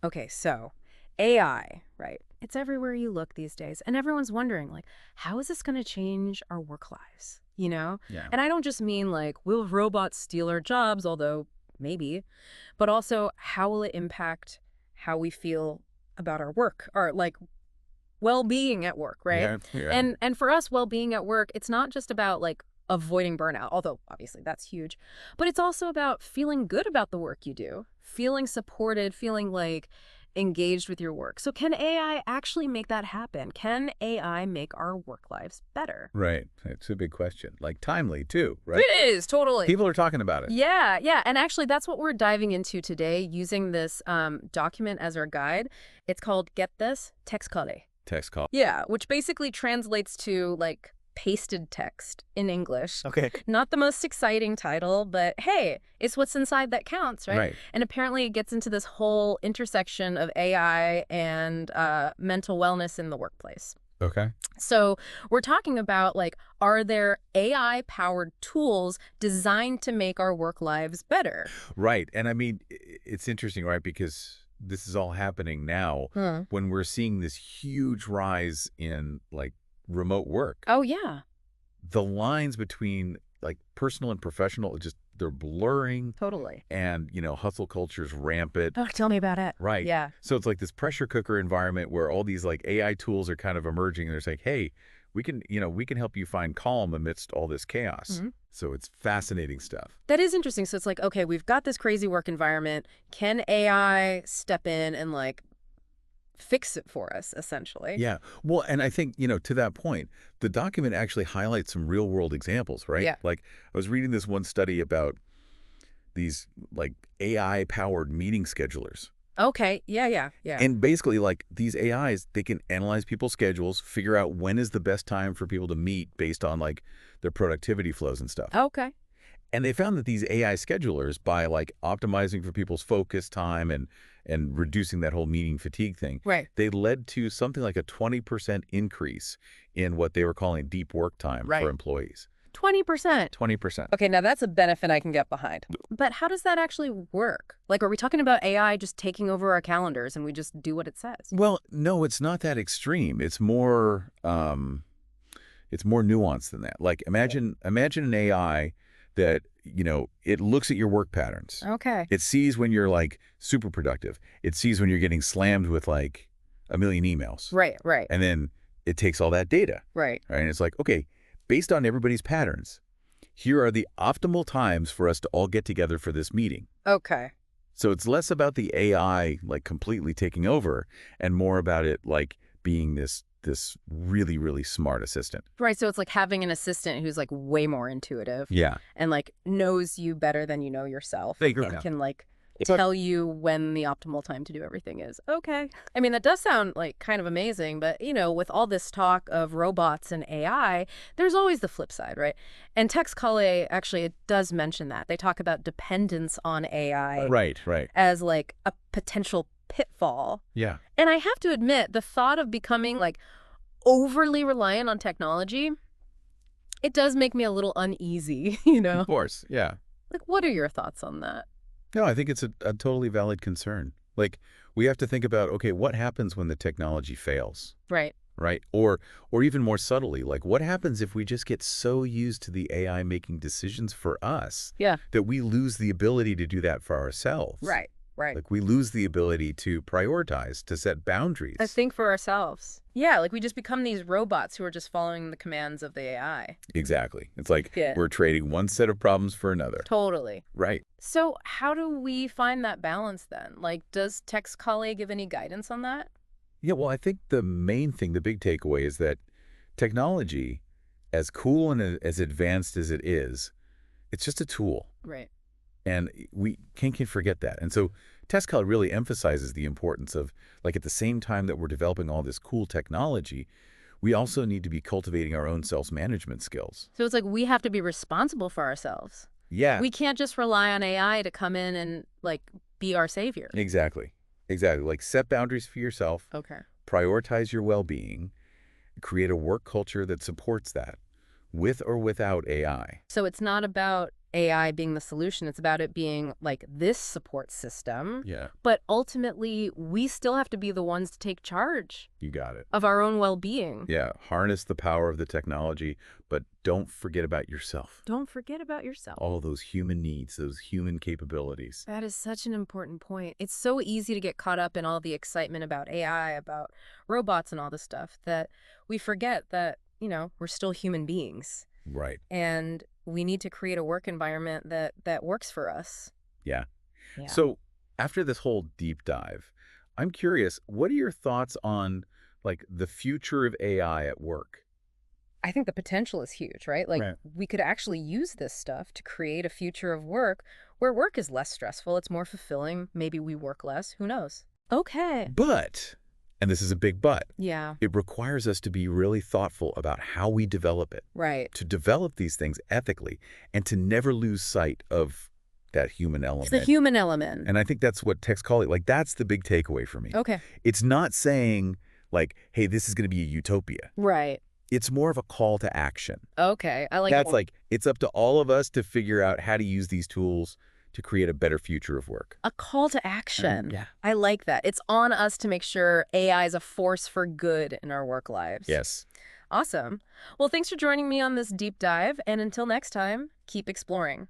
Okay, so AI, right? It's everywhere you look these days, and everyone's wondering, like, how is this going to change our work lives? You know? Yeah. And I don't just mean like, will robots steal our jobs, although maybe, but also how will it impact how we feel about our work or like well-being at work, right? Yeah. Yeah. And for us, well-being at work, it's not just about like avoiding burnout, although obviously that's huge, but it's also about feeling good about the work you do, feeling supported, feeling like engaged with your work. So can AI actually make that happen? Can AI make our work lives better? Right. It's a big question. Like timely too, right? It is, totally. People are talking about it. Yeah, yeah. And actually, that's what we're diving into today using this document as our guide. It's called, get this, Texcale. Text call. Yeah, which basically translates to like pasted text in English. Okay. Not the most exciting title, but hey, it's what's inside that counts, right? Right. And apparently it gets into this whole intersection of AI and mental wellness in the workplace. Okay. So we're talking about like, are there AI-powered tools designed to make our work lives better? Right. And I mean, it's interesting, right? Because this is all happening now Hmm. when we're seeing this huge rise in like remote work. Oh, yeah, The lines between like personal and professional, just they're blurring totally. and, hustle culture's rampant. Oh, tell me about it. Right. Yeah. So it's like this pressure cooker environment where all these like AI tools are kind of emerging and they're saying, hey, we can help you find calm amidst all this chaos. Mhm. So it's fascinating stuff. That is interesting. So it's like, okay, we've got this crazy work environment. Can AI step in and like fix it for us, essentially? Yeah. Well, and I think, to that point, the document actually highlights some real world examples, right? Yeah. Like I was reading this one study about these like AI powered meeting schedulers. Okay. Yeah, yeah, yeah. And basically, like these AIs, they can analyze people's schedules, figure out when is the best time for people to meet based on like their productivity flows and stuff. Okay. And they found that these AI schedulers, by like optimizing for people's focus time and reducing that whole meeting fatigue thing, Right. they led to something like a 20% increase in what they were calling deep work time Right. for employees. 20%. 20%. Okay, now that's a benefit I can get behind. But how does that actually work? Like, are we talking about AI just taking over our calendars and we just do what it says? Well, no, it's not that extreme. It's more nuanced than that. Like imagine an AI that, it looks at your work patterns. Okay. It sees when you're like super productive. It sees when you're getting slammed with like a million emails. Right, right, And then it takes all that data, right. right? And it's like, okay, based on everybody's patterns, here are the optimal times for us to all get together for this meeting. Okay. So it's less about the AI like completely taking over and more about it like being this really, really smart assistant. Right, so it's like having an assistant who's like way more intuitive Yeah. and like knows you better than you know yourself They agree. and can like So- tell you when the optimal time to do everything is. Okay. I mean, that does sound like kind of amazing, but with all this talk of robots and AI, there's always the flip side, right? And Texcale actually it does mention that. They talk about dependence on AI Right. as like a potential pitfall. Yeah. And I have to admit, the thought of becoming like overly reliant on technology, it does make me a little uneasy, Of course. Yeah. Like, what are your thoughts on that? No, I think it's a totally valid concern. Like we have to think about, okay, what happens when the technology fails? Right. Right? Or even more subtly, like what happens if we just get so used to the AI making decisions for us Yeah. that we lose the ability to do that for ourselves? Right. Right. Like we lose the ability to prioritize, to set boundaries. I think for ourselves. Yeah, like we just become these robots who are just following the commands of the AI. Exactly. It's like Yeah. we're trading one set of problems for another. Totally. Right. So how do we find that balance then? Like, does Texcale give any guidance on that? Yeah, well, I think the main thing, the big takeaway is that technology, as cool and as advanced as it is, it's just a tool. Right. And we can't forget that. And so Tescal really emphasizes the importance of, like, at the same time that we're developing all this cool technology, we also need to be cultivating our own self-management skills. So it's like we have to be responsible for ourselves. Yeah, We can't just rely on AI to come in and like be our savior. exactly. Exactly. Like set boundaries for yourself, Okay. prioritize your well-being, create a work culture that supports that with or without AI. So it's not about AI being the solution. It's about it being like this support system. Yeah, But ultimately, we still have to be the ones to take charge you got it. of our own well-being. Yeah, harness the power of the technology, but don't forget about yourself. Don't forget about yourself. All those human needs, those human capabilities. That is such an important point. It's so easy to get caught up in all the excitement about AI, about robots and all this stuff, that we forget that, we're still human beings. Right. And we need to create a work environment that works for us. Yeah. Yeah. So after this whole deep dive, I'm curious, what are your thoughts on like the future of AI at work? I think the potential is huge, right? Like, Right. we could actually use this stuff to create a future of work where work is less stressful, it's more fulfilling, maybe we work less, who knows? Okay. But, and this is a big but, Yeah, it requires us to be really thoughtful about how we develop it, right. to develop these things ethically, and to never lose sight of that human It's the element. human element. And I think that's what tech's call it. Like, that's the big takeaway for me. Okay. It's not saying, like, hey, this is going to be a utopia. Right. It's more of a call to action. Okay. I like That's that. like, it's up to all of us to figure out how to use these tools to create a better future of work. A call to action. Yeah. I like that. It's on us to make sure AI is a force for good in our work lives. Yes. Awesome. Well, thanks for joining me on this deep dive. And until next time, keep exploring.